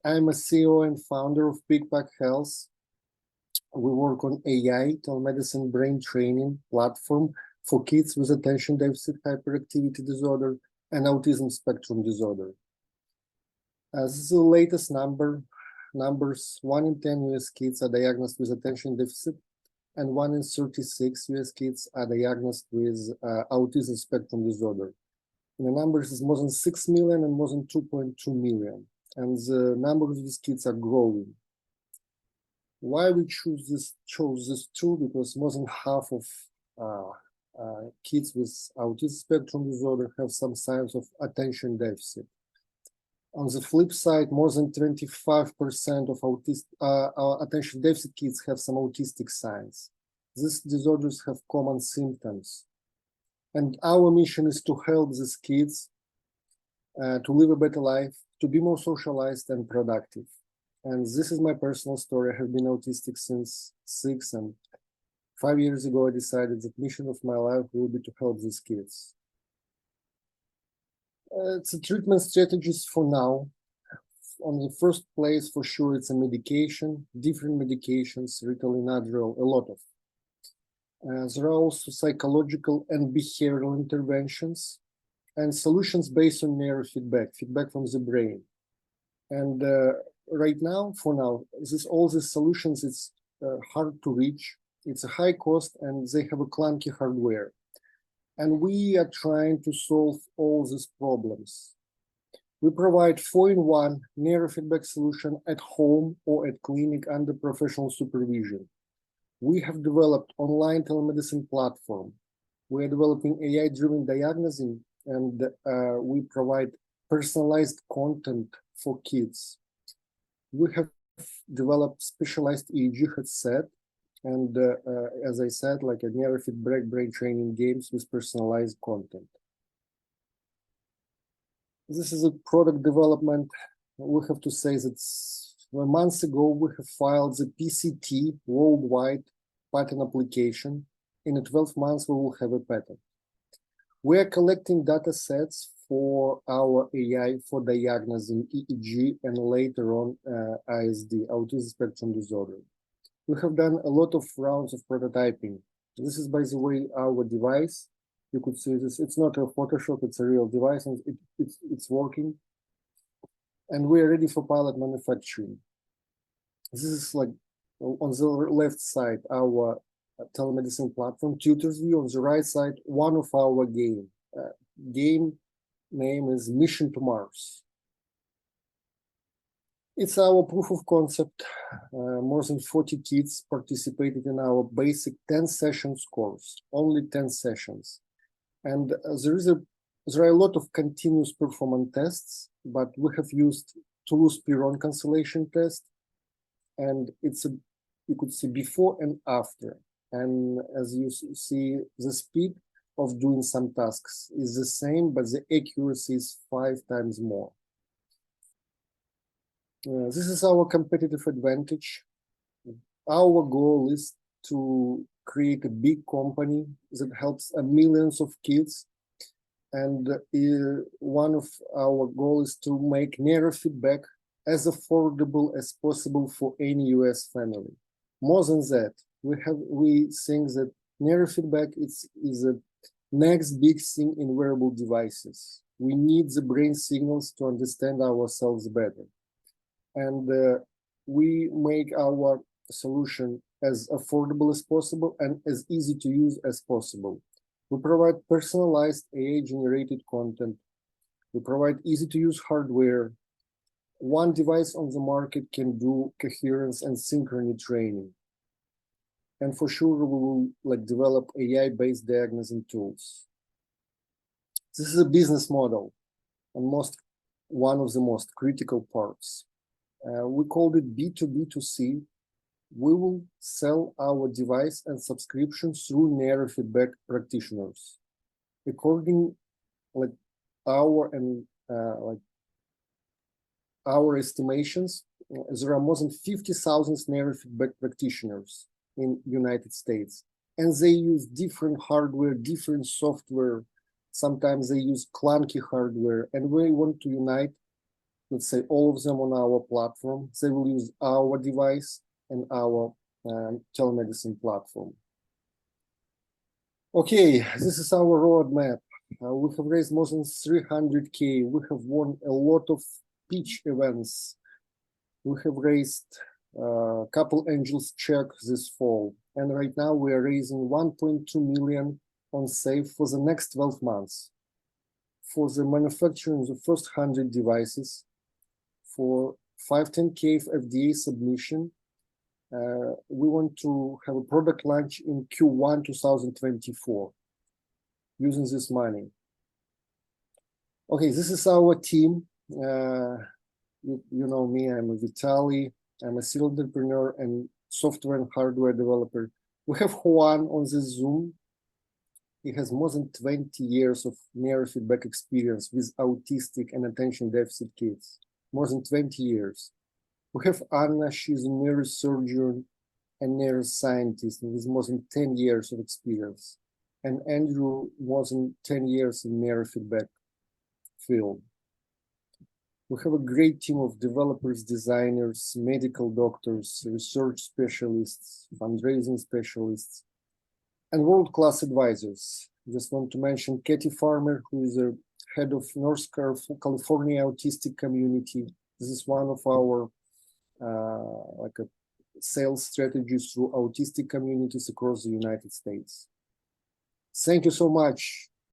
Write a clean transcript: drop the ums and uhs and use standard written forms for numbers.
I'm a CEO and founder of PigPug Health. We work on AI, telemedicine brain training platform for kids with attention deficit hyperactivity disorder and autism spectrum disorder. This is the latest numbers. 1 in 10 US kids are diagnosed with attention deficit, and 1 in 36 US kids are diagnosed with autism spectrum disorder. And the numbers is more than 6 million and more than 2.2 million. And the number of these kids are growing. Why we chose this two? Because more than half of kids with autism spectrum disorder have some signs of attention deficit. On the flip side, more than 25% of attention deficit kids have some autistic signs. These disorders have common symptoms. And our mission is to help these kids to live a better life, to be more socialized and productive. And this is my personal story. I have been autistic since 6, and 5 years ago, I decided that the mission of my life will be to help these kids. It's a treatment strategies for now. On the first place, for sure, it's a medication, different medications, Ritalin, Adderall, a lot of. There are also psychological and behavioral interventions and solutions based on neurofeedback, feedback from the brain. And right now, for now, all these solutions, it's hard to reach. It's a high cost and they have a clunky hardware. And we are trying to solve all these problems. We provide 4-in-1 neurofeedback solution at home or at clinic under professional supervision. We have developed online telemedicine platform. We are developing AI-driven diagnosing, and we provide personalized content for kids. We have developed specialized EEG headset, and as I said, like a neurofeedback brain training games with personalized content. This is a product development. We have to say that months ago, we have filed the PCT worldwide patent application. In 12 months, we will have a patent. We are collecting data sets for our AI for diagnosing EEG and later on ISD, autism spectrum disorder. We have done a lot of rounds of prototyping. This is, by the way, our device. You could see this. It's not a Photoshop, it's a real device, and it's working. And we are ready for pilot manufacturing. This is like on the left side, our telemedicine platform, Tutor's View. On the right side, one of our game. Game name is Mission to Mars. It's our proof of concept. More than 40 kids participated in our basic 10 sessions course, only 10 sessions. And there are a lot of continuous performance tests, but we have used Toulouse-Piron cancellation test, and you could see before and after. And as you see, the speed of doing some tasks is the same, but the accuracy is 5 times more. This is our competitive advantage. Our goal is to create a big company that helps millions of kids. And one of our goals is to make neurofeedback as affordable as possible for any US family. More than that, we think that neurofeedback is a next big thing in wearable devices. We need the brain signals to understand ourselves better. And we make our solution as affordable as possible and as easy to use as possible. We provide personalized AI-generated content. We provide easy-to-use hardware. One device on the market can do coherence and synchrony training. And for sure, we will develop AI-based diagnosing tools. This is a business model, and one of the most critical parts. We called it B2B2C. We will sell our device and subscription through neurofeedback practitioners. According our estimations, there are more than 50,000 neurofeedback practitioners in United States, and they use different hardware, different software. Sometimes they use clunky hardware, and we want to unite let's say all of them on our platform. They will use our device and our telemedicine platform. Okay, this is our roadmap. We have raised more than 300K. We have won a lot of pitch events. We have raised a couple angels check this fall. And right now we are raising 1.2 million on SAFE for the next 12 months. For the manufacturing of the first 100 devices, for 510K FDA submission, we want to have a product launch in Q1 2024 using this money. Okay, this is our team. You know me, I'm Vitaly. I'm a serial entrepreneur and software and hardware developer. We have Juan on this Zoom. He has more than 20 years of neurofeedback experience with autistic and attention deficit kids. More than 20 years. We have Anna, she's a neurosurgeon and neuroscientist with more than 10 years of experience. And Andrew, more than 10 years in neurofeedback field. We have a great team of developers, designers, medical doctors, research specialists, fundraising specialists, and world-class advisors. Just want to mention Katie Farmer, who is the head of North California Autistic Community. This is one of our sales strategies through autistic communities across the United States. Thank you so much.